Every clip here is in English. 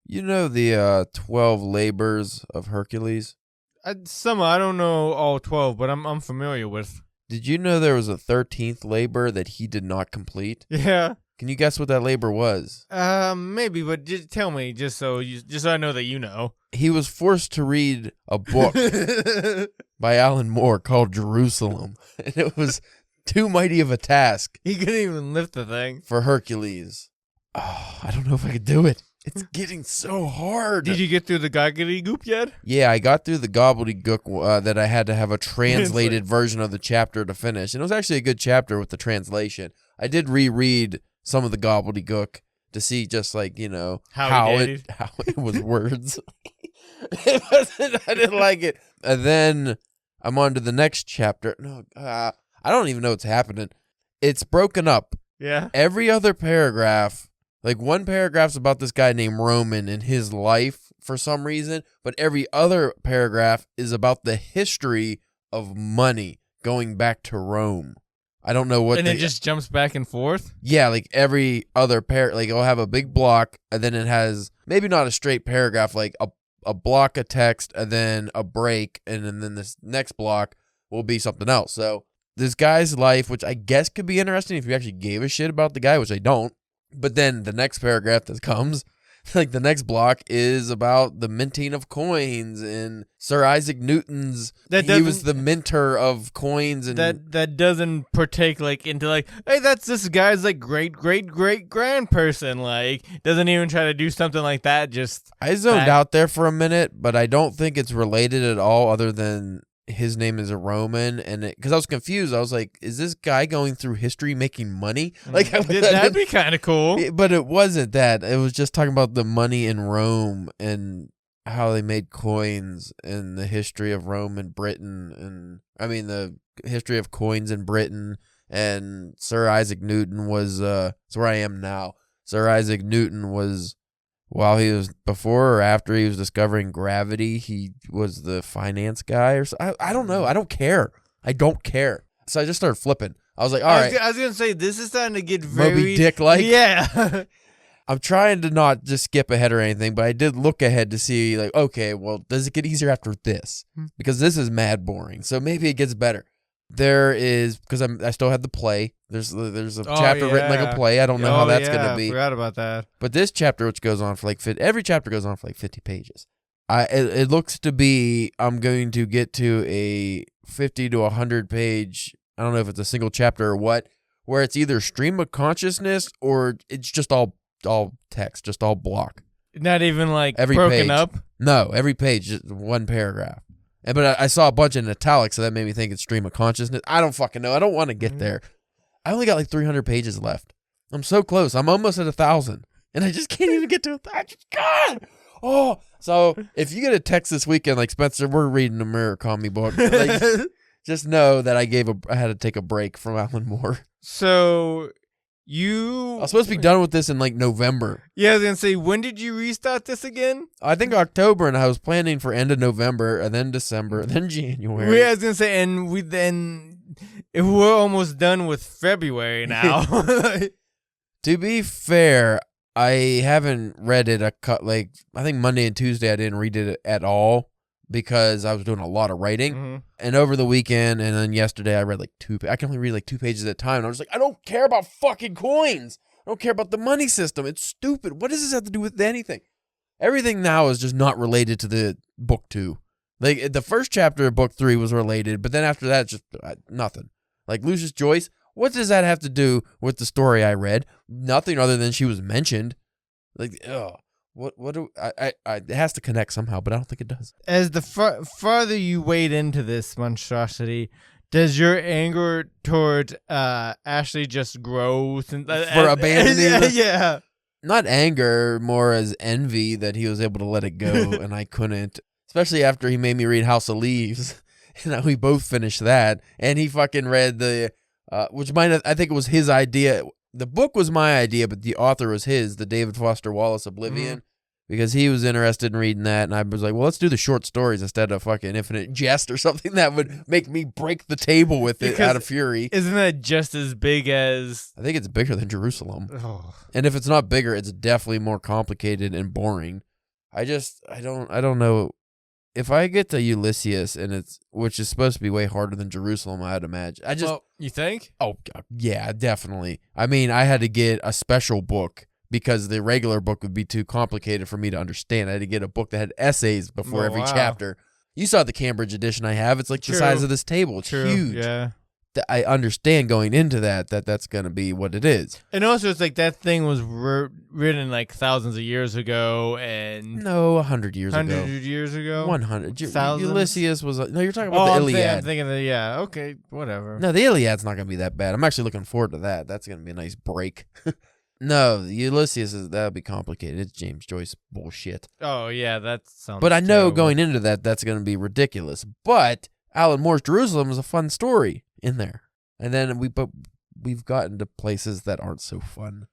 You know the 12 labors of Hercules? I don't know all 12, but I'm familiar with. Did you know there was a 13th labor that he did not complete? Yeah. Can you guess what that labor was? Maybe, but just tell me, just so I know that you know. He was forced to read a book by Alan Moore called Jerusalem, and it was too mighty of a task He couldn't even lift the thing. for Hercules. Oh, I don't know if I could do it. It's getting so hard. Did you get through the goggity goop yet? Yeah, I got through the gobbledygook that I had to have a translated version of the chapter to finish. And it was actually a good chapter with the translation. I did reread some of the gobbledygook to see just like, you know, how it was words. I didn't like it. And then I'm on to the next chapter. No, I don't even know what's happening. It's broken up. Yeah. Every other paragraph, like one paragraph's about this guy named Roman and his life for some reason, but every other paragraph is about the history of money going back to Rome. I don't know what. And it just jumps back and forth? Yeah, like every other like it'll have a big block, and then it has maybe not a straight paragraph, like a block of text, and then a break, and then this next block will be something else. So this guy's life, which I guess could be interesting if you actually gave a shit about the guy, which I don't. But then the next paragraph that comes, like the next block, is about the minting of coins and Sir Isaac Newton's. He was the minter of coins, and that doesn't partake like into like, hey, that's this guy's like great grand person. Like doesn't even try to do something like that. Just I zoned out there for a minute, but I don't think it's related at all. Other than his name is a Roman, and because I was confused, I was like, "Is this guy going through history making money?" Like that'd be kind of cool. But it wasn't that. It was just talking about the money in Rome and how they made coins and the history of Rome and Britain, and I mean the history of coins in Britain. And Sir Isaac Newton was it's where I am now. Sir Isaac Newton was. While he was before or after he was discovering gravity, he was the finance guy or so. I don't know. I don't care. I don't care. So I just started flipping. I was like, all right. I was going to say, this is starting to get very... Moby Dick-like? Yeah. I'm trying to not just skip ahead or anything, but I did look ahead to see, like, okay, well, does it get easier after this? Because this is mad boring. So maybe it gets better. There is, because I still had the play. There's a chapter written like a play. I don't know how that's going to be. I forgot about that. But this chapter, which goes on for like every chapter goes on for like 50 pages. It looks to be I'm going to get to a 50 to 100 page. I don't know if it's a single chapter or what, where it's either stream of consciousness or it's just all text, just all block. Not even like every broken page. up. No, every page, just one paragraph. But I saw a bunch in italics, so that made me think it's stream of consciousness. I don't fucking know. I don't want to get there. I only got like 300 pages left. I'm so close. I'm almost at 1,000. And I just can't even get to 1,000. God! Oh! So if you get a text this weekend, like, Spencer, we're reading a Murakami book. Like, just know that I had to take a break from Alan Moore. So... I was supposed to be done with this in like November. Yeah, I was going to say, when did you restart this again? I think October, and I was planning for end of November, and then December, and then January. Yeah, I was going to say, and we're almost done with February now. To be fair, I haven't read it I think Monday and Tuesday I didn't read it at all because I was doing a lot of writing. Mm-hmm. And over the weekend and then yesterday I read like I can only read like 2 pages at a time. And I was like, I don't care about fucking coins. I don't care about the money system. It's stupid. What does this have to do with anything? Everything now is just not related to the book 2. Like the first chapter of book 3 was related, but then after that, it's just nothing. Like Lucius Joyce, what does that have to do with the story I read? Nothing other than she was mentioned. Like, ugh. What do it has to connect somehow, but I don't think it does. As the farther you wade into this monstrosity, does your anger towards Ashley just grow for abandoning? Yeah, not anger, more as envy that he was able to let it go and I couldn't. Especially after he made me read House of Leaves, and we both finished that, and he fucking read the which I think it was his idea. The book was my idea, but the author was his, the David Foster Wallace Oblivion, because he was interested in reading that, and I was like, well, let's do the short stories instead of fucking Infinite Jest or something that would make me break the table with it out of fury. Isn't that just as big as... I think it's bigger than Jerusalem. Oh. And if it's not bigger, it's definitely more complicated and boring. I don't know. If I get to Ulysses which is supposed to be way harder than Jerusalem, I'd imagine. You think? Oh, yeah, definitely. I mean, I had to get a special book because the regular book would be too complicated for me to understand. I had to get a book that had essays before every chapter. You saw the Cambridge edition I have. It's like the size of this table. It's huge. Yeah. I understand going into that's going to be what it is. And also, it's like that thing was written like thousands of years ago, and No, 100 years ago. 100 years ago. 100. Thousands? Ulysses was. No, you're talking about the Iliad. I'm thinking that. Yeah. Okay. Whatever. No, the Iliad's not going to be that bad. I'm actually looking forward to that. That's going to be a nice break. No, the Ulysses that'll be complicated. It's James Joyce bullshit. Oh yeah, that sounds. But I know terrible. going into that's going to be ridiculous. But Alan Moore's Jerusalem is a fun story in there, and then we've gotten to places that aren't so fun.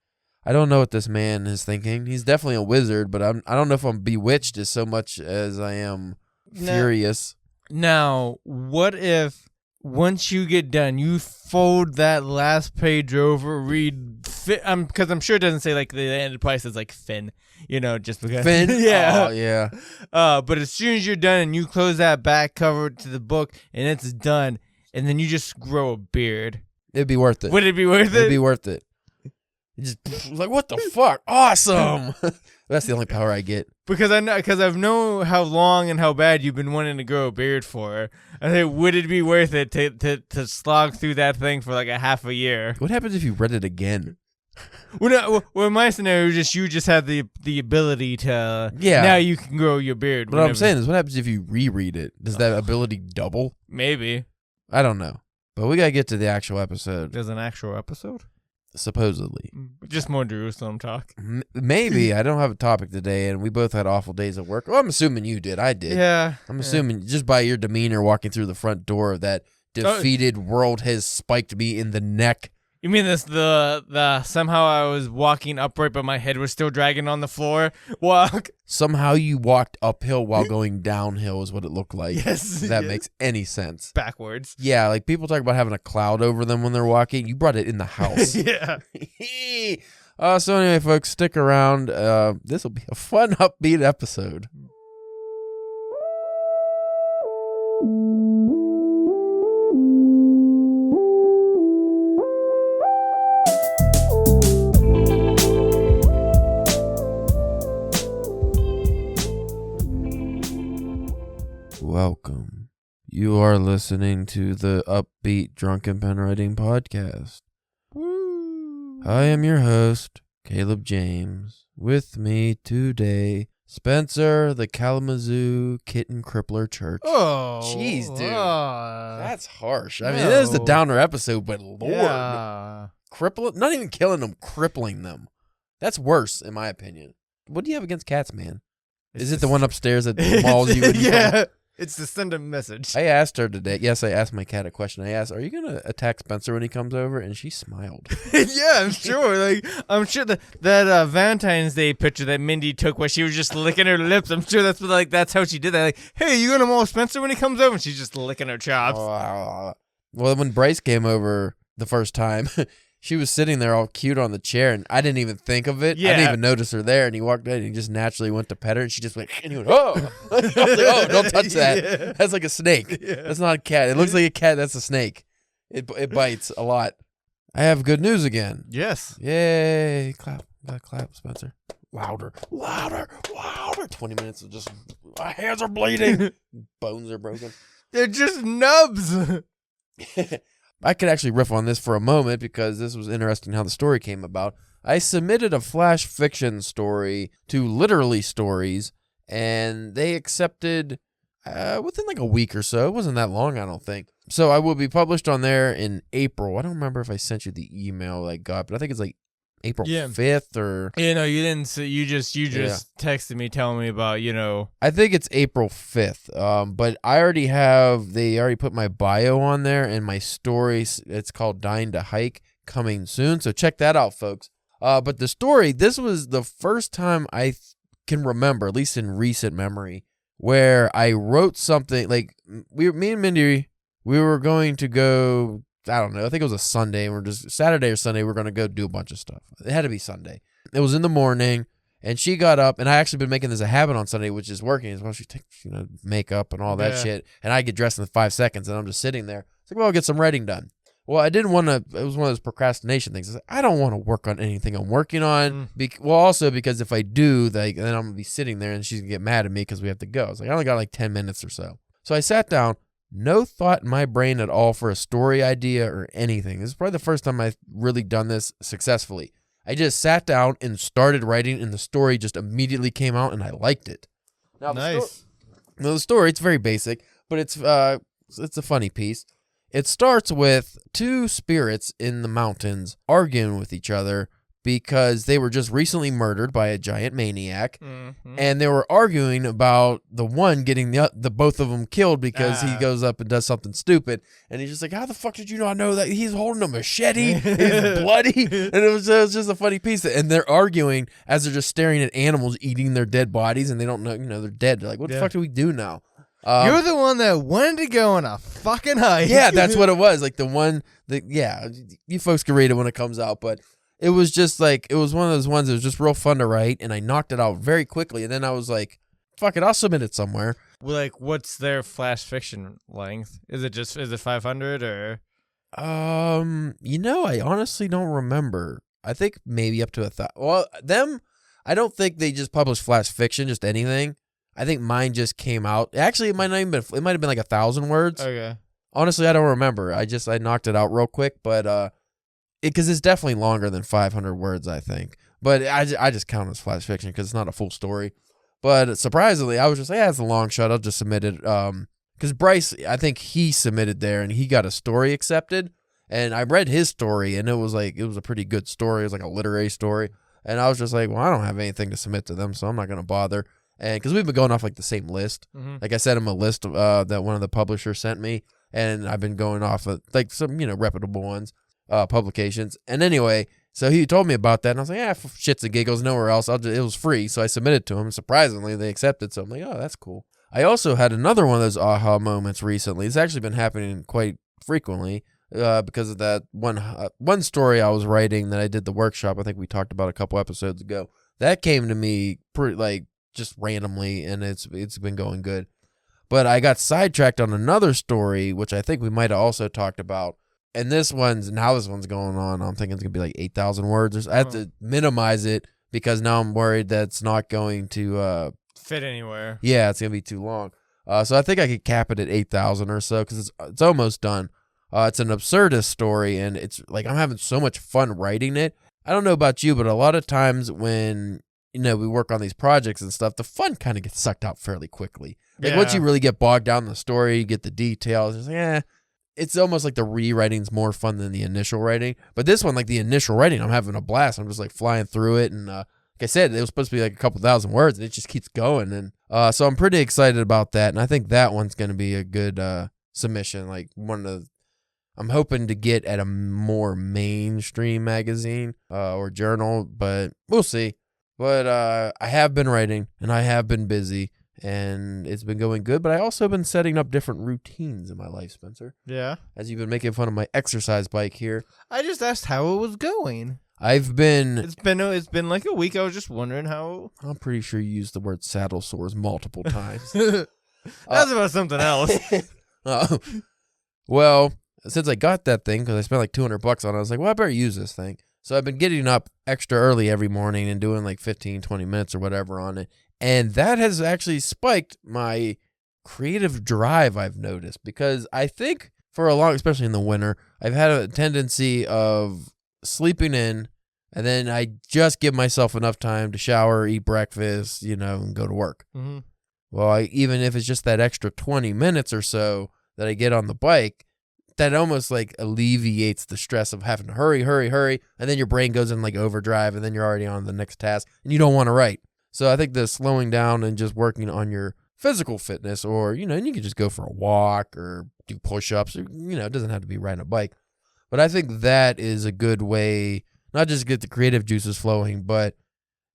I don't know what this man is thinking. He's definitely a wizard, but I don't know if I'm bewitched as so much as I am furious. Now, what if once you get done, you fold that last page over, read because I'm sure it doesn't say like the end price is like Finn, just because Finn, yeah, oh, yeah. But as soon as you're done and you close that back cover to the book and it's done, and then you just grow a beard, It'd be worth it. would it be worth it? It'd be worth it. Just like, what the fuck? Awesome. That's the only power I get. Because I've known how long and how bad you've been wanting to grow a beard for. I think, would it be worth it to slog through that thing for like a half a year? What happens if you read it again? Well, in my scenario, you just have the ability to. Yeah. Now you can grow your beard. But what I'm saying is, what happens if you reread it? Does that ability double? Maybe. I don't know. But we gotta get to the actual episode. There's an actual episode? Supposedly. Just more Jerusalem talk. Maybe. I don't have a topic today, and we both had awful days at work. Well, I'm assuming you did. I did. Yeah. I'm assuming just by your demeanor walking through the front door that defeated world has spiked me in the neck. You mean this the somehow I was walking upright but my head was still dragging on the floor? Walk. Somehow you walked uphill while going downhill is what it looked like. Yes. If that makes any sense. Backwards. Yeah, like people talk about having a cloud over them when they're walking. You brought it in the house. Yeah. So anyway, folks, stick around. This will be a fun, upbeat episode. Welcome. You are listening to the Upbeat Drunken Pen Writing Podcast. Woo. I am your host, Caleb James. With me today, Spencer, the Kalamazoo Kitten Crippler Church. Oh. Jeez, dude. That's harsh. I mean, No. it is the downer episode, but Lord. Yeah. Crippling? Not even killing them, crippling them. That's worse, in my opinion. What do you have against cats, man? Is it the one upstairs that mauls you? Yeah. It's to send a message. I asked her today. Yes, I asked my cat a question. I asked, "Are you gonna attack Spencer when he comes over?" And she smiled. Yeah, I'm sure. Like, I'm sure that Valentine's Day picture that Mindy took where she was just licking her lips. I'm sure that's how she did that. Like, hey, you gonna maul Spencer when he comes over? And she's just licking her chops. Well, when Bryce came over the first time, she was sitting there all cute on the chair, and I didn't even think of it. Yeah. I didn't even notice her there, and he walked in, and he just naturally went to pet her, and she just went, and he went, oh! I was like, oh, don't touch that. Yeah. That's like a snake. Yeah. That's not a cat. It looks like a cat. That's a snake. It bites a lot. I have good news again. Yes. Yay. Clap. Gotta clap, Spencer. Louder. 20 minutes of just, my hands are bleeding. Bones are broken. They're just nubs. I could actually riff on this for a moment because this was interesting how the story came about. I submitted a flash fiction story to Literally Stories, and they accepted within like a week or so. It wasn't that long, I don't think. So I will be published on there in April. I don't remember if I sent you the email I got, but I think it's like April 5th or... You know, you didn't say, you just texted me telling me about, I think it's April 5th. But they already put my bio on there and my story. It's called Dying to Hike, coming soon. So check that out, folks. But the story, this was the first time I can remember, at least in recent memory, where I wrote something like me and Mindy, we were going to go, I don't know, I think it was a Sunday. We're just Saturday or Sunday. We're going to go do a bunch of stuff. It had to be Sunday. It was in the morning, And she got up, and I actually been making this a habit on Sunday, which is working as well. She takes, makeup and all that shit. And I get dressed in 5 seconds, and I'm just sitting there. It's like, well, I'll get some writing done. Well, I didn't want to, it was one of those procrastination things. I don't want to work on anything I'm working on. Also because if I do, then I'm going to be sitting there, and she's going to get mad at me because we have to go. It's like, I only got like 10 minutes or so. So I sat down, no thought in my brain at all for a story idea or anything. This is probably the first time I've really done this successfully. I just sat down and started writing, and the story just immediately came out, and I liked it. Now, Nice. The story, it's very basic, but it's a funny piece. It starts with 2 spirits in the mountains arguing with each other because they were just recently murdered by a giant maniac, and they were arguing about the one getting the both of them killed because he goes up and does something stupid, and he's just like, how the fuck did you not know that he's holding a machete? He's bloody. And it was just a funny piece. And they're arguing as they're just staring at animals eating their dead bodies, and they don't know, they're dead. They're like, what the fuck do we do now? You're the one that wanted to go on a fucking hike. Yeah, that's what it was. Like the one that, you folks can read it when it comes out, but it was just like, it was one of those ones that was just real fun to write, and I knocked it out very quickly, and then I was like, fuck it, I'll submit it somewhere. Well, like, what's their flash fiction length? Is it 500 or? I honestly don't remember. I think maybe up to 1,000. Well, I don't think they just publish flash fiction, just anything. I think mine just came out. Actually, it might have been like 1,000 words. Okay. Honestly, I don't remember. I knocked it out real quick, but because it's definitely longer than 500 words, I think. But I just count it as flash fiction because it's not a full story. But surprisingly, I was just like, it's a long shot. I'll just submit it. Because Bryce, I think he submitted there, and he got a story accepted. And I read his story, and it was a pretty good story. It was like a literary story. And I was just like, well, I don't have anything to submit to them, so I'm not going to bother. And because we've been going off like the same list. Like I sent him a list that one of the publishers sent me, and I've been going off of like some reputable ones, publications. And anyway, so he told me about that, and I was like, for shits and giggles, nowhere else. It was free, so I submitted to him. Surprisingly, they accepted. So I'm like, oh, that's cool. I also had another one of those aha moments recently. It's actually been happening quite frequently because of that one story I was writing that I did the workshop. I think we talked about a couple episodes ago. That came to me pretty just randomly, and it's been going good. But I got sidetracked on another story, which I think we might have also talked about. And this one's going on. I'm thinking it's going to be like 8,000 words. I have to minimize it because now I'm worried that it's not going to fit anywhere. Yeah, it's going to be too long. So I think I could cap it at 8,000 or so because it's almost done. It's an absurdist story, and it's like I'm having so much fun writing it. I don't know about you, but a lot of times when we work on these projects and stuff, the fun kind of gets sucked out fairly quickly. Like once you really get bogged down in the story, you get the details, it's like, it's almost like the rewriting's more fun than the initial writing. But this one, like the initial writing, I'm having a blast. I'm just like flying through it. And like I said, it was supposed to be like a couple thousand words, and it just keeps going. And so I'm pretty excited about that. And I think that one's going to be a good submission. Like I'm hoping to get at a more mainstream magazine or journal, but we'll see. But I have been writing, and I have been busy, and it's been going good. But I also been setting up different routines in my life, Spencer. Yeah. As you've been making fun of my exercise bike here. I just asked how it was going. It's been like a week. I was just wondering how. I'm pretty sure you used the word saddle sores multiple times. That's about something else. Well, since I got that thing, because I spent like $200 on it, I was like, well, I better use this thing. So I've been getting up extra early every morning and doing like 15, 20 minutes or whatever on it. And that has actually spiked my creative drive, I've noticed. Because I think for a long, especially in the winter, I've had a tendency of sleeping in, and then I just give myself enough time to shower, eat breakfast, and go to work. Mm-hmm. Well, even if it's just that extra 20 minutes or so that I get on the bike, that almost like alleviates the stress of having to hurry, and then your brain goes in like overdrive, and then you're already on the next task, and you don't want to write. So I think the slowing down and just working on your physical fitness, or, and you can just go for a walk or do push-ups, or, it doesn't have to be riding a bike. But I think that is a good way, not just get the creative juices flowing, but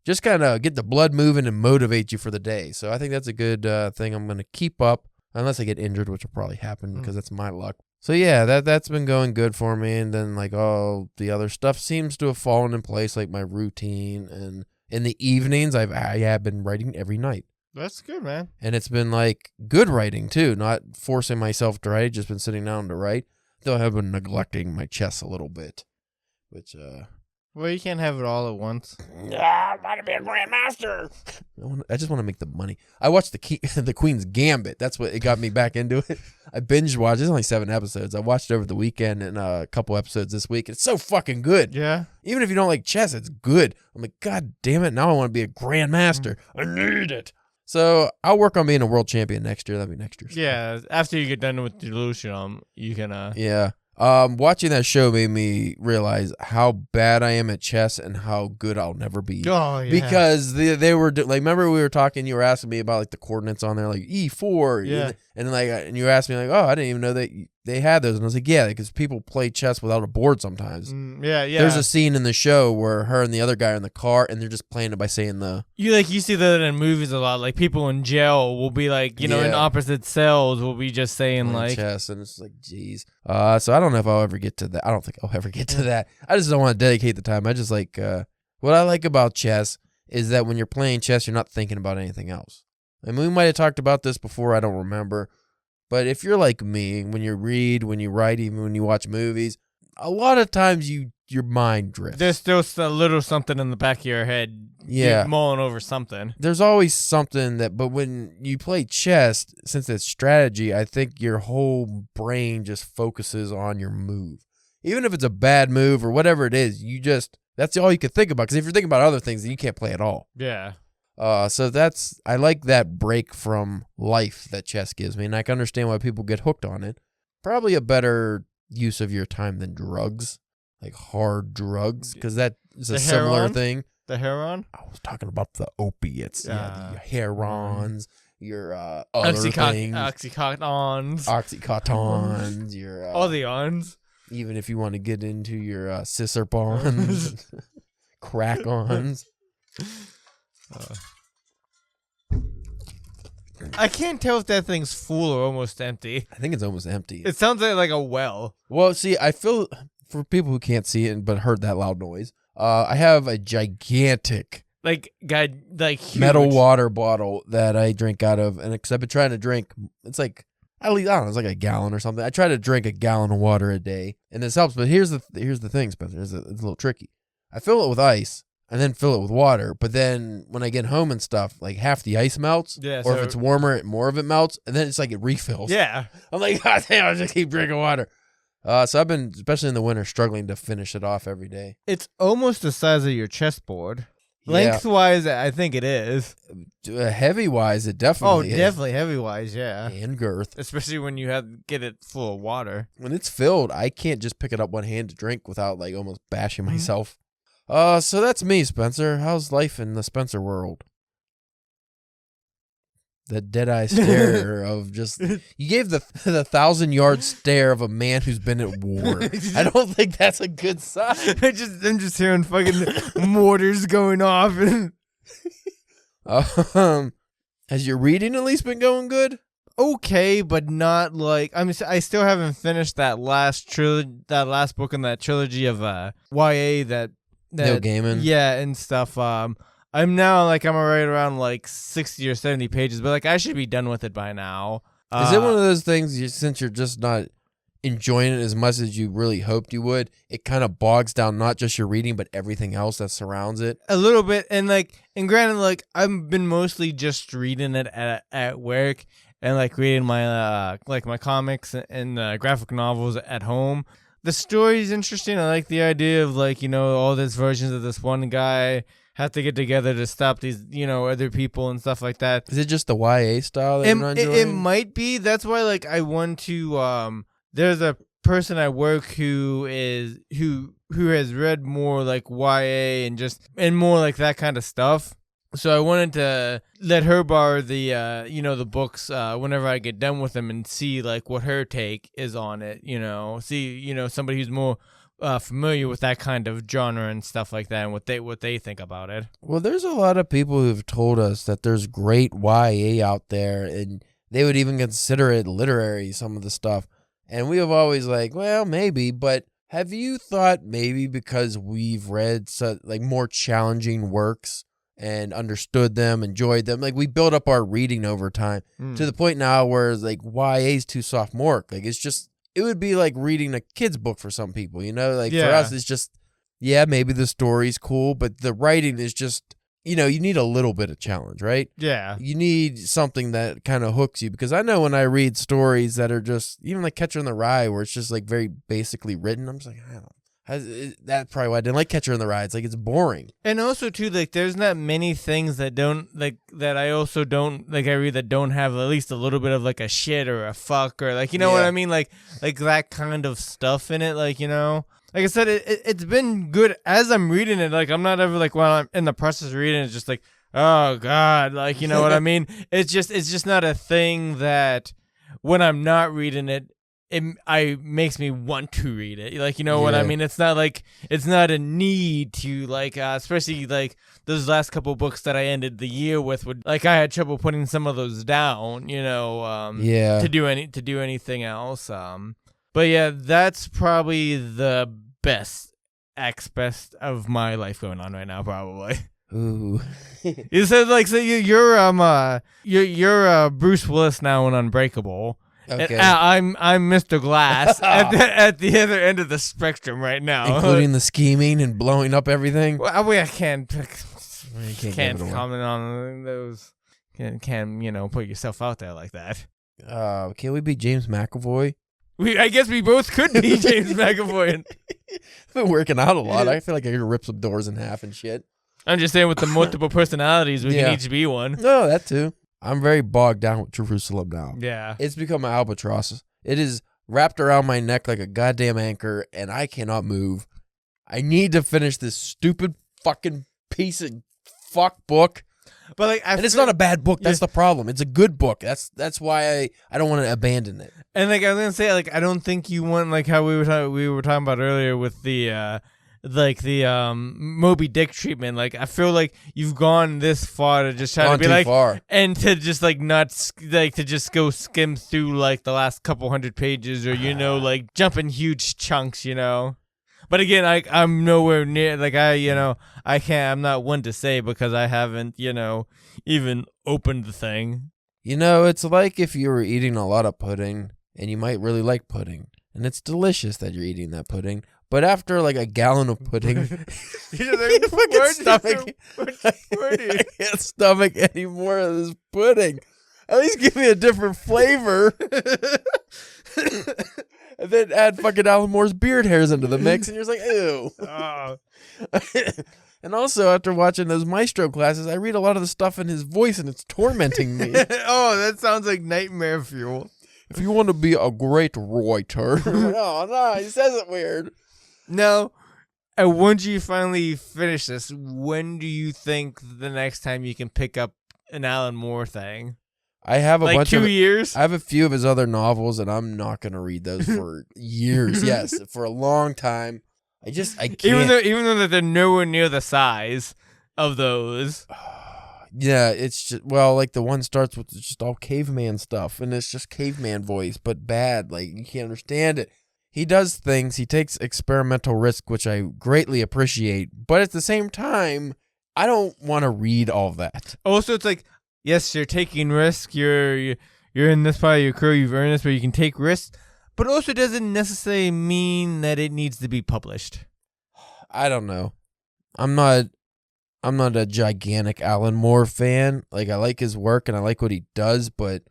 just kind of get the blood moving and motivate you for the day. So I think that's a good thing I'm going to keep up, unless I get injured, which will probably happen because that's my luck. So yeah, that's been going good for me. And then like all the other stuff seems to have fallen in place, like my routine and in the evenings, I have been writing every night. That's good, man. And it's been like good writing too, not forcing myself to write, just been sitting down to write. Though I have been neglecting my chess a little bit, which Well, you can't have it all at once. I want to be a grandmaster. I just want to make the money. I watched the Queen's Gambit. That's what it got me back into it. I binge watched. There's only 7 episodes. I watched it over the weekend and a couple episodes this week. It's so fucking good. Yeah. Even if you don't like chess, it's good. I'm like, God damn it! Now I want to be a grandmaster. I need it. So I'll work on being a world champion next year. That'll be next year. Yeah. After you get done with Delusion, you can. Yeah. Watching that show made me realize how bad I am at chess and how good I'll never be. Oh yeah. Because they were like, remember we were talking, you were asking me about like the coordinates on there, like E4. Yeah. And you asked me like, oh, I didn't even know that they had those. And I was like, yeah, because people play chess without a board sometimes. Yeah. There's a scene in the show where her and the other guy are in the car and they're just playing it by saying the. You see that in movies a lot. Like people in jail will be like, in opposite cells will be just saying like chess, and it's like, geez. So I don't know if I'll ever get to that. I don't think I'll ever get to that. I just don't want to dedicate the time. I just like what I like about chess is that when you're playing chess, you're not thinking about anything else. I mean, we might have talked about this before. I don't remember. But if you're like me, when you read, when you write, even when you watch movies, a lot of times your mind drifts. There's still a little something in the back of your head. Yeah. You're mulling over something. There's always something but when you play chess, since it's strategy, I think your whole brain just focuses on your move. Even if it's a bad move or whatever it is, that's all you can think about. Because if you're thinking about other things, then you can't play at all. Yeah. So I like that break from life that chess gives me, and I can understand why people get hooked on it. Probably a better use of your time than drugs, like hard drugs, because that is a similar thing. The heroin? I was talking about the opiates, the herons, your other things, oxycontons, your all the ons. Even if you want to get into your ciserpons, crack-ons. I can't tell if that thing's full or almost empty. I think it's almost empty. It sounds like a well. Well, see, I feel, for people who can't see it but heard that loud noise, I have a gigantic huge metal water bottle that I drink out of, and because I've been trying to drink, it's like at least, I don't know, it's like a gallon or something. I try to drink a gallon of water a day, and this helps. But here's the thing, Spencer. It's a little tricky. I fill it with ice and then fill it with water. But then when I get home and stuff, like half the ice melts. Yeah, or if it's warmer, more of it melts, and then it's like it refills. Yeah. I'm like, God damn, I just keep drinking water. So I've been, especially in the winter, struggling to finish it off every day. It's almost the size of your chessboard. Lengthwise, I think it is. Heavy-wise, it definitely is. Definitely heavy-wise, yeah. And girth. Especially when you get it full of water. When it's filled, I can't just pick it up one hand to drink without like almost bashing myself. So that's me, Spencer. How's life in the Spencer world? The dead-eye stare of just... You gave the 1,000-yard stare of a man who's been at war. I don't think that's a good sign. I'm just hearing fucking mortars going off. Has your reading at least been going good? Okay, but not like... I still haven't finished that last book in that trilogy of YA that Neil Gaiman. Yeah, and stuff. I'm now I'm right around 60 or 70 pages, but I should be done with it by now. Is it one of those things, since you're just not enjoying it as much as you really hoped you would, it kind of bogs down not just your reading, but everything else that surrounds it? A little bit, and granted, I've been mostly just reading it at work, and reading my my comics and graphic novels at home. The story's interesting. I like the idea of all these versions of this one guy have to get together to stop these, other people and stuff like that. Is it just the YA style that you're not enjoying? It might be. That's why, I want to. There's a person at work who has read more YA and more that kind of stuff. So I wanted to let her borrow the the books whenever I get done with them and see what her take is on it. See somebody who's more familiar with that kind of genre and stuff like that, and what they think about it. Well, there's a lot of people who've told us that there's great YA out there, and they would even consider it literary, some of the stuff. And we have always well, maybe, but have you thought maybe because we've read more challenging works and understood them, enjoyed them. Like we built up our reading over time to the point now where it's like YA is too sophomoric. Like it's just, it would be like reading a kid's book for some people, you know? Like for us, it's just, yeah, maybe the story's cool, but the writing is just, you know, you need a little bit of challenge, right? Yeah. You need something that kind of hooks you, because I know when I read stories that are just, even like Catcher in the Rye, where it's just like very basically written, I'm just like, I don't know. That's probably why I didn't like Catcher in the Rye. It's like, it's boring. And also too, like there's not many things that don't like that I also don't like I read that don't have at least a little bit of like a shit or a fuck or like, you know what I mean, like that kind of stuff in it, like, you know, like I said, it's been good as I'm reading it. Like I'm not ever like while I'm in the process of reading it's just like, oh god, like, you know what I mean. It's just not a thing that when I'm not reading it makes me want to read it. Like, you know what I mean? It's not a need to like, especially like those last couple books that I ended the year with would like, I had trouble putting some of those down, you know, to do anything else. But yeah, that's probably the best of my life going on right now, probably. Ooh. You said like, so you're Bruce Willis now in Unbreakable. Okay. And I'm Mr. Glass at the other end of the spectrum right now, including the scheming and blowing up everything. Well, I can't comment on those. Can't you know, put yourself out there like that. Can we be James McAvoy? I guess we both could be James McAvoy. I've been working out a lot. I feel like I could rip some doors in half and shit. I'm just saying with the multiple personalities, we can each be one. No, that too. I'm very bogged down with Jerusalem now. Yeah. It's become an albatross. It is wrapped around my neck like a goddamn anchor, and I cannot move. I need to finish this stupid fucking piece of fuck book. But like, it's not a bad book. That's the problem. It's a good book. That's why I don't want to abandon it. And like I was gonna say, like I don't think you want like how we were talking about earlier with the Moby Dick treatment. Like I feel like you've gone this far to just try to be like far. And to just like not like to just go skim through like the last couple hundred pages or you know like jump in huge chunks, you know. But again, I'm nowhere near like I'm not one to say because I haven't, you know, even opened the thing. You know, it's like if you were eating a lot of pudding and you might really like pudding and it's delicious that you're eating that pudding. But after like a gallon of pudding, I can't stomach any more of this pudding. At least give me a different flavor. And then add fucking Alan Moore's beard hairs into the mix, and you're just like, ew. Oh. And also, after watching those Maestro classes, I read a lot of the stuff in his voice, and it's tormenting me. Oh, that sounds like nightmare fuel. If you want to be a great writer. Oh, no, he says it weird. No. And once you finally finish this, when do you think the next time you can pick up an Alan Moore thing? I have a bunch 2 years. I have a few of his other novels, and I'm not going to read those for years. Yes, for a long time. I can't. Even though they're nowhere near the size of those. Yeah, it's just, well, like the one starts with just all caveman stuff, and it's just caveman voice, but bad. Like you can't understand it. He does things. He takes experimental risk, which I greatly appreciate. But at the same time, I don't want to read all that. Also, it's like, yes, you're taking risk. You're in this part of your career. You've earned this, but you can take risks. But also doesn't necessarily mean that it needs to be published. I don't know. I'm not a gigantic Alan Moore fan. Like I like his work and I like what he does, but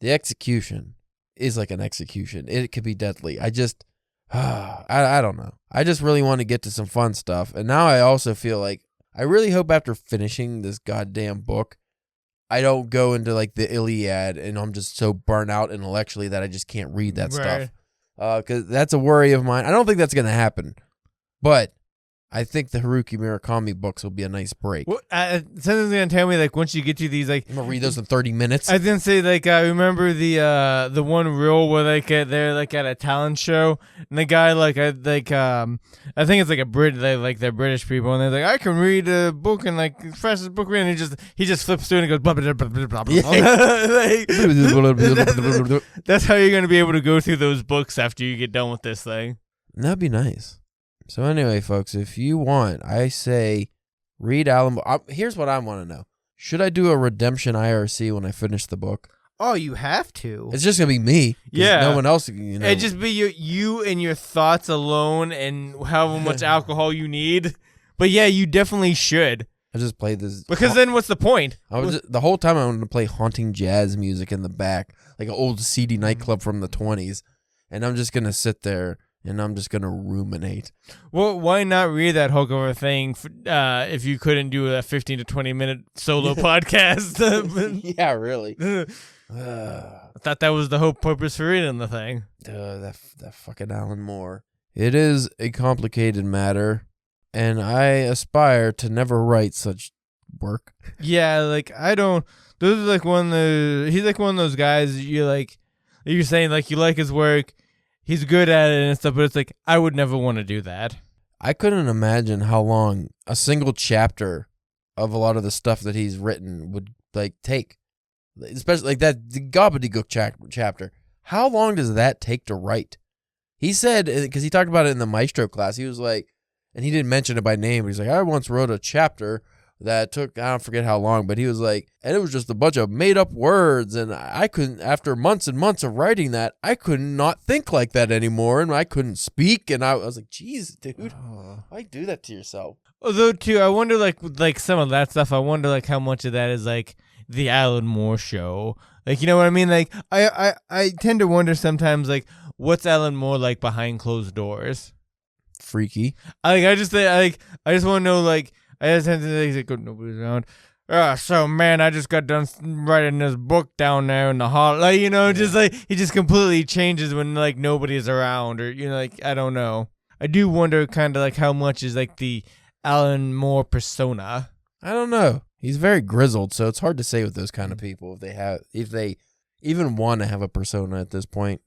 the execution is like an execution. It could be deadly. I don't know. I just really want to get to some fun stuff. And now I also feel like I really hope after finishing this goddamn book, I don't go into like the Iliad and I'm just so burnt out intellectually that I just can't read that stuff. Because that's a worry of mine. I don't think that's going to happen. But I think the Haruki Murakami books will be a nice break. Well, something's gonna tell me like once you get to these like I'm gonna read those in 30 minutes. I didn't say like I remember the one reel where like they're like at a talent show and the guy I think it's like a Brit they're British people and they're like I can read a book and like fastest book read and he just flips through and he goes blah blah blah blah blah blah. That's how you're gonna be able to go through those books after you get done with this thing. That'd be nice. So anyway, folks, if you want, I say Read Alan Moore. Here's what I want to know. Should I do a redemption IRC when I finish the book? Oh, you have to. It's just going to be me. Yeah. No one else, you know. It'd just be you and your thoughts alone and however much alcohol you need. But yeah, you definitely should. I just played this. Because then what's the point? The whole time I wanted to play haunting jazz music in the back, like an old seedy nightclub from the 20s. And I'm just going to sit there and I'm just going to ruminate. Well, why not read that Hulk over thing if you couldn't do a 15 to 20 minute solo podcast? Yeah, really. I thought that was the whole purpose for reading the thing. That fucking Alan Moore. It is a complicated matter, and I aspire to never write such work. Yeah, like I don't. Those are like he's like one of those guys you're saying like you like his work, he's good at it and stuff, but it's like I would never want to do that. I couldn't imagine how long a single chapter of a lot of the stuff that he's written would like take. Especially like that gobbledygook chapter. How long does that take to write? He said, because he talked about it in the Maestro class, he was like, and he didn't mention it by name, but he's like, I once wrote a chapter that took, I don't forget how long, but he was like, and it was just a bunch of made up words, and I couldn't, after months and months of writing that, I could not think like that anymore, and I couldn't speak, and I was like, geez, dude, why do that to yourself? Although, too, I wonder, like some of that stuff, I wonder, like, how much of that is, like, the Alan Moore show. Like, you know what I mean? Like, I tend to wonder sometimes, like, what's Alan Moore like behind closed doors? Freaky. I just want to know, like, I just tend to think, like, nobody's around. So, man, I just got done writing this book down there in the hall. Like, you know, just, like, he just completely changes when, like, nobody's around. Or, you know, like, I don't know. I do wonder kind of, like, how much is, like, the Alan Moore persona. I don't know. He's very grizzled, so it's hard to say with those kind of people if they even want to have a persona at this point.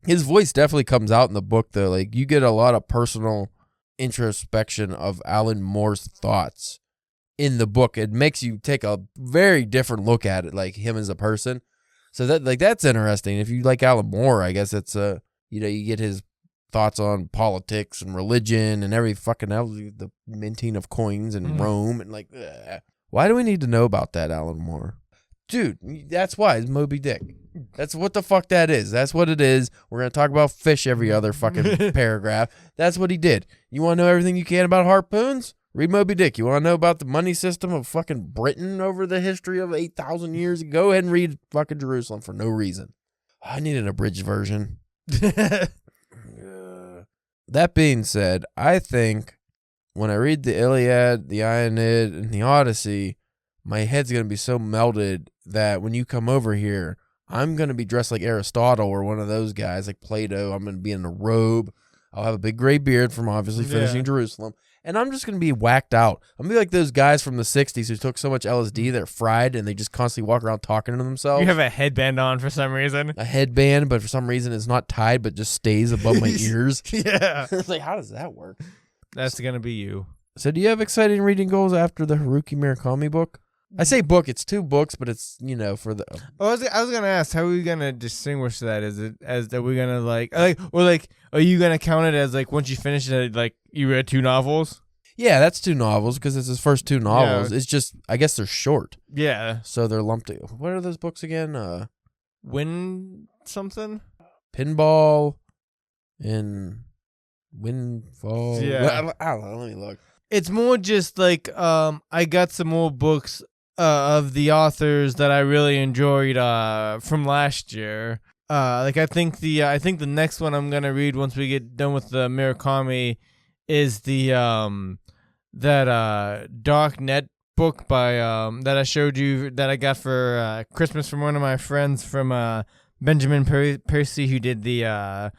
His voice definitely comes out in the book, though. Like, you get a lot of personal introspection of Alan Moore's thoughts in the book. It makes you take a very different look at it, like him as a person. So that's interesting. If you like Alan Moore, I guess it's you get his thoughts on politics and religion and every fucking else, the minting of coins in Rome and like. Why do we need to know about that, Alan Moore? Dude, that's why. It's Moby Dick. That's what the fuck that is. That's what it is. We're going to talk about fish every other fucking paragraph. That's what he did. You want to know everything you can about harpoons? Read Moby Dick. You want to know about the money system of fucking Britain over the history of 8,000 years? Go ahead and read fucking Jerusalem for no reason. I need an abridged version. That being said, I think when I read the Iliad, the Aeneid, and the Odyssey, my head's going to be so melted that when you come over here, I'm going to be dressed like Aristotle or one of those guys, like Plato. I'm going to be in a robe. I'll have a big gray beard from obviously finishing Jerusalem. And I'm just going to be whacked out. I'm going to be like those guys from the 60s who took so much LSD they're fried and they just constantly walk around talking to themselves. You have a headband on for some reason. A headband, but for some reason it's not tied but just stays above my ears. Yeah. It's like, how does that work? That's going to be you. So do you have exciting reading goals after the Haruki Murakami book? I say book, it's 2 books, but it's, for the... Oh, I was going to ask, how are we going to distinguish that? Is it as that we're going to are you going to count it as like once you finish it, like you read 2 novels? Yeah, that's 2 novels because it's his first 2 novels. Yeah. It's just, I guess they're short. Yeah. So they're lumped. What are those books again? Win something? Pinball and... Windfall. Yeah. I don't know. Let me look. It's more just like I got some more books of the authors that I really enjoyed from last year. I think the next one I'm gonna read once we get done with the Murakami is the that Dark Net book by that I showed you that I got for Christmas from one of my friends from Benjamin Percy, who did the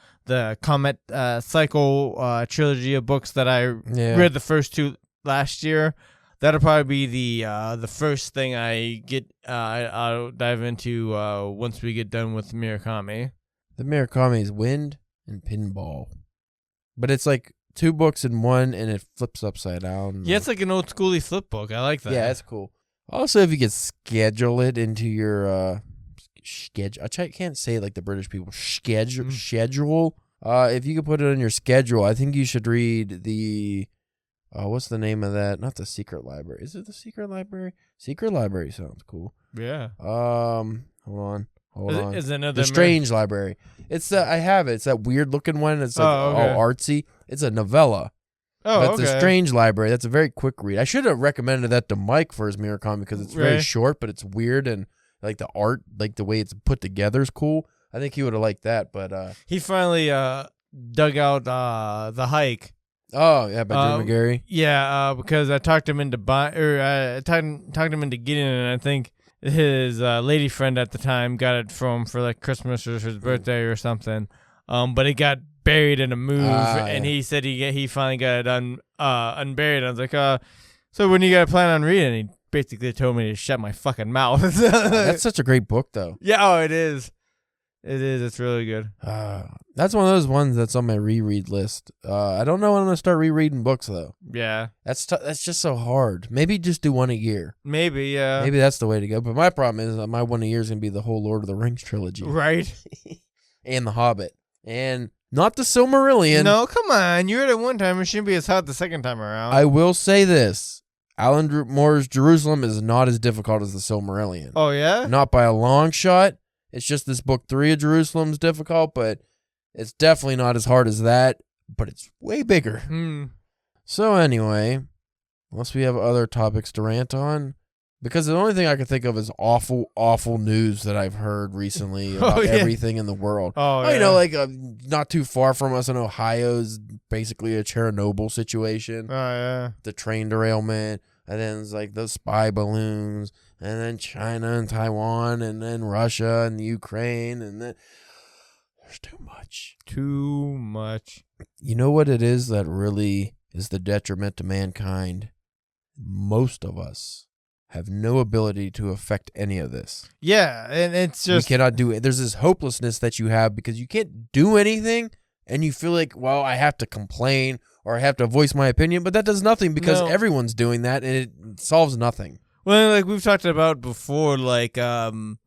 Comet Cycle trilogy of books that I read the first 2 last year. That'll probably be the first thing I get. I'll dive into once we get done with Murakami. The Murakami is Wind and Pinball, but it's like 2 books in one, and it flips upside down. Yeah, it's like an old schooly flip book. I like that. Yeah, that's cool. Also, if you could schedule it into your schedule, I can't say it like the British people. Schedule. If you could put it on your schedule, I think you should read the what's the name of that? Not the Secret Library. Is it the Secret Library? Secret Library sounds cool. Yeah. Hold on. Is it another The Strange Library. It's I have it. It's that weird looking one. It's like all artsy. It's a novella. Oh, That's The Strange Library. That's a very quick read. I should have recommended that to Mike for his Miracon because it's very short, but it's weird and like the art, like the way it's put together is cool. I think he would have liked that, but he finally dug out the hike. Oh yeah, by Drew McGarry. Yeah, because I talked him into talked him into getting it, and I think his lady friend at the time got it from for like Christmas or his birthday or something. But it got buried in a move, and he said he finally got it unburied. I was like, so when you got to plan on reading? He basically told me to shut my fucking mouth. That's such a great book, though. Yeah, it is. It is. It's really good. That's one of those ones that's on my reread list. I don't know when I'm gonna start rereading books though. Yeah, that's just so hard. Maybe just do one a year. Maybe, yeah. Maybe that's the way to go. But my problem is my one a year is gonna be the whole Lord of the Rings trilogy, right? And The Hobbit, and not the Silmarillion. No, come on. You read it one time. It shouldn't be as hard the second time around. I will say this: Alan Moore's Jerusalem is not as difficult as the Silmarillion. Oh yeah, not by a long shot. It's just this book 3 of Jerusalem's difficult, but it's definitely not as hard as that, but it's way bigger. So anyway, unless we have other topics to rant on, because the only thing I can think of is awful, awful news that I've heard recently about everything in the world. Oh, you know, like not too far from us in Ohio is basically a Chernobyl situation. Oh, yeah. The train derailment, and then it's like the spy balloons, and then China and Taiwan, and then Russia and the Ukraine, and then there's too much. Too much. You know what it is that really is the detriment to mankind? Most of us have no ability to affect any of this. Yeah, and it's just... We cannot do it. There's this hopelessness that you have because you can't do anything, and you feel like, well, I have to complain or I have to voice my opinion, but that does nothing because everyone's doing that, and it solves nothing. Well, like we've talked about before, like in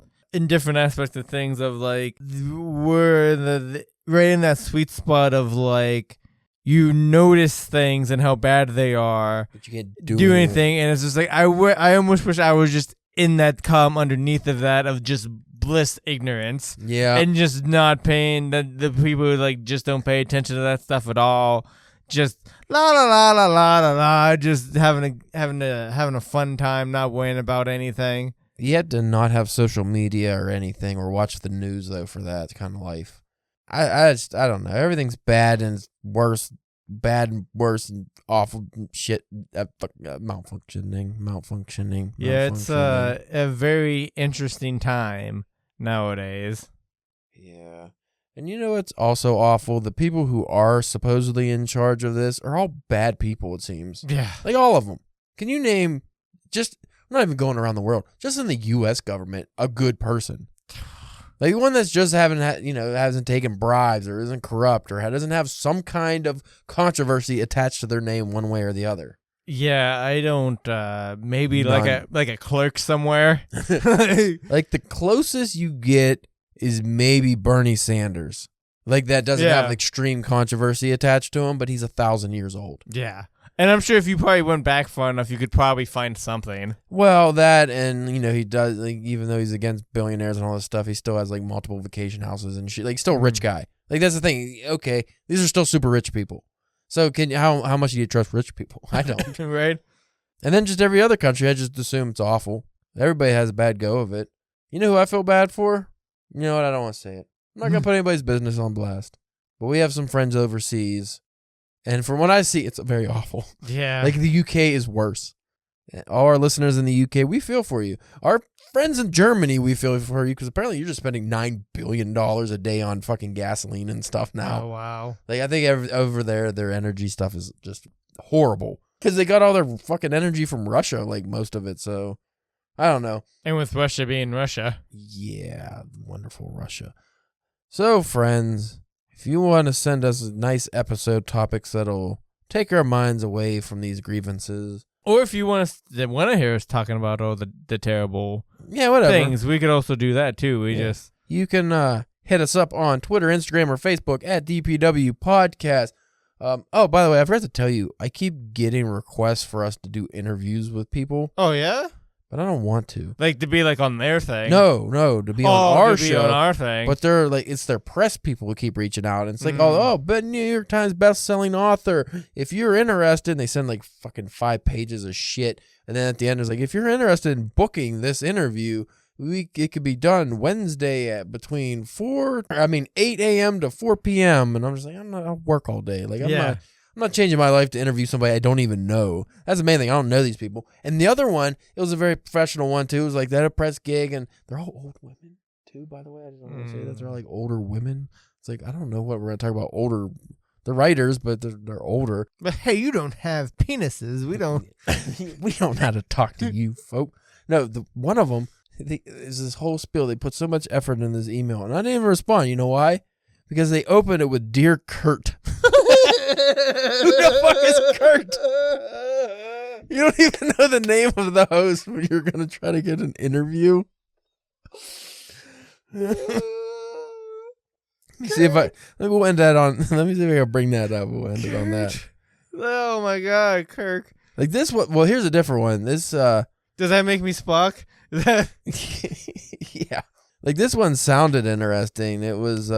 different aspects of things, of like we're right in that sweet spot of like you notice things and how bad they are, but you can't do anything, and it's just like I almost wish I was just in that calm underneath of that of just bliss ignorance, and just not paying the people who like just don't pay attention to that stuff at all. Just la la la la la la la, just having a fun time, not worrying about anything. You had to not have social media or anything, or watch the news though for that kind of life. I don't know. Everything's bad and it's worse, bad and worse and awful shit. Malfunctioning. Yeah, it's a very interesting time nowadays. Yeah. And you know what's also awful? The people who are supposedly in charge of this are all bad people, it seems. Yeah. Like all of them. Can you name, I'm not even going around the world, just in the U.S. government, a good person? Like one that's just hasn't taken bribes or isn't corrupt or doesn't have some kind of controversy attached to their name one way or the other. Yeah, I don't, maybe None. like a clerk somewhere. Like the closest you get is maybe Bernie Sanders. Like that doesn't have extreme controversy attached to him, but he's 1,000 years old. Yeah. And I'm sure if you probably went back far enough, you could probably find something. Well, that, and he does, like, even though he's against billionaires and all this stuff, he still has like multiple vacation houses and shit. Like still a rich guy. Like that's the thing. Okay, these are still super rich people. So how much do you trust rich people? I don't. Right. And then just every other country, I just assume it's awful. Everybody has a bad go of it. You know who I feel bad for? You know what? I don't want to say it. I'm not going to put anybody's business on blast. But we have some friends overseas. And from what I see, it's very awful. Yeah. Like the UK is worse. All our listeners in the UK, we feel for you. Our friends in Germany, we feel for you because apparently you're just spending $9 billion a day on fucking gasoline and stuff now. Oh, wow. Like I think over there, their energy stuff is just horrible because they got all their fucking energy from Russia, like most of it. So I don't know. And with Russia being Russia. Yeah, wonderful Russia. So, friends, if you want to send us nice episode topics that'll take our minds away from these grievances. Or if you want to hear us talking about all the terrible whatever things, we could also do that too. You can hit us up on Twitter, Instagram, or Facebook at DPW Podcast. Oh, by the way, I forgot to tell you, I keep getting requests for us to do interviews with people, Oh yeah, but I don't want to. like to be like on their thing. No, to be on our to be show. on our thing. But they're like, it's their press people who keep reaching out. And it's like, Mm. oh, but New York Times best-selling author. If you're interested, and they send like fucking 5 pages of shit. And then at the end, it's like, if you're interested in booking this interview, it could be done Wednesday at between 8 a.m. to 4 p.m. And I'm just like, I'll work all day. Like, I'm not changing my life to interview somebody I don't even know. That's the main thing. I don't know these people. And the other one, it was a very professional one too. It was like that a press gig, and they're all old women too, by the way. I just want to say that they're like older women. It's like, I don't know what we're going to talk about older. They're writers, but they're older. But hey, you don't have penises. We don't. We don't know how to talk to you, folk. No, one of them is this whole spiel. They put so much effort in this email, and I didn't even respond. You know why? Because they opened it with "Dear Kurt." Who the fuck is Kurt? You don't even know the name of the host, but you're gonna try to get an interview. Let me see if we'll end that on. Let me see if I can bring that up. We'll end it on that. Oh my God, Kirk. Like this one. Well, here's a different one. This Does that make me Spock? yeah. Like this one sounded interesting. It was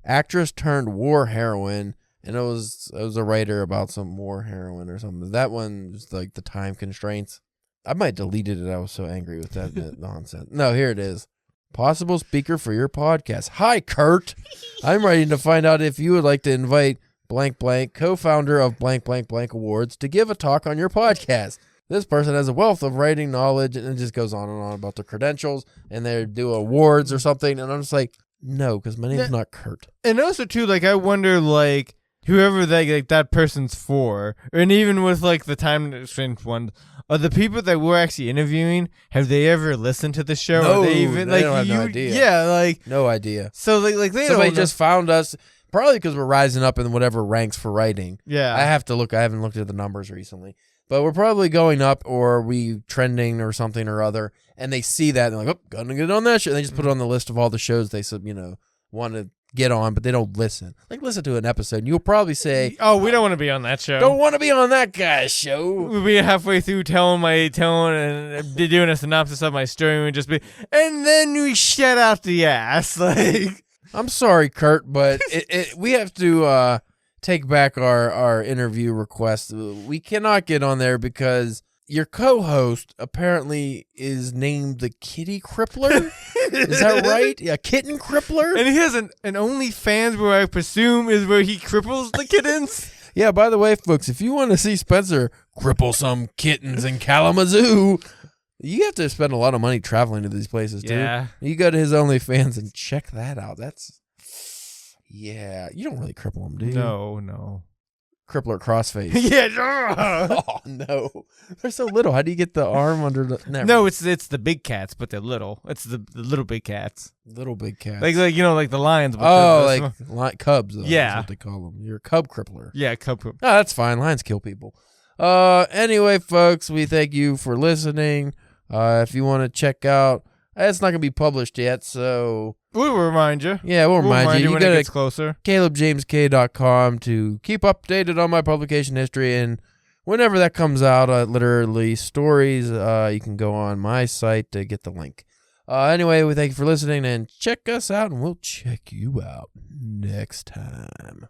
actress turned war heroine, and it was a writer about some war heroine or something. That one was like the time constraints. I might deleted it. I was so angry with that nonsense. No, here it is. Possible speaker for your podcast. Hi, Kurt. I'm writing to find out if you would like to invite blank blank, co-founder of blank blank blank awards, to give a talk on your podcast. This person has a wealth of writing knowledge, and it just goes on and on about their credentials, and they do awards or something. And I'm just like, no, because my name's not Kurt. And also too, like I wonder, like whoever that person's for, and even with like the time constraint one, are the people that we're actually interviewing, have they ever listened to the show? No, they even they don't have no idea. Yeah, like no idea. So like they somebody don't know. just found us. Probably because we're rising up in whatever ranks for writing. Yeah, I have to look. I haven't looked at the numbers recently. But we're probably going up, or we trending or something or other, and they see that, and they're like, oh, gonna get on that show. And they just put it on the list of all the shows they want to get on, but they don't listen. Like, listen to an episode, and you'll probably say, oh, we don't want to be on that show. Don't want to be on that guy's show. We'll be halfway through telling and doing a synopsis of my story, and we just be, and then we shut out the ass. Like, I'm sorry, Kurt, but we have to take back our interview request. We cannot get on there because your co-host apparently is named the Kitty Crippler. Is that right? Yeah, Kitten Crippler. And he has an OnlyFans where I presume is where he cripples the kittens. Yeah, by the way, folks, if you want to see Spencer cripple some kittens in Kalamazoo, you have to spend a lot of money traveling to these places, too. Yeah. You go to his OnlyFans and check that out. Yeah, you don't really cripple them, do you? No. Crippler crossface. Yeah. Oh, no. They're so little. How do you get the arm under the... Never. No, it's the big cats, but they're little. It's the little big cats. Little big cats. Like like the lions. But cubs, though. Yeah. That's what they call them. You're a cub crippler. Yeah, cub. Oh, that's fine. Lions kill people. Anyway, folks, we thank you for listening. If you want to check out... It's not going to be published yet, so... We'll remind you. Yeah, we'll remind you. when You it go gets to closer. CalebJamesK.com to keep updated on my publication history, and whenever that comes out, literally stories, you can go on my site to get the link. Anyway, we thank you for listening, and check us out, and we'll check you out next time.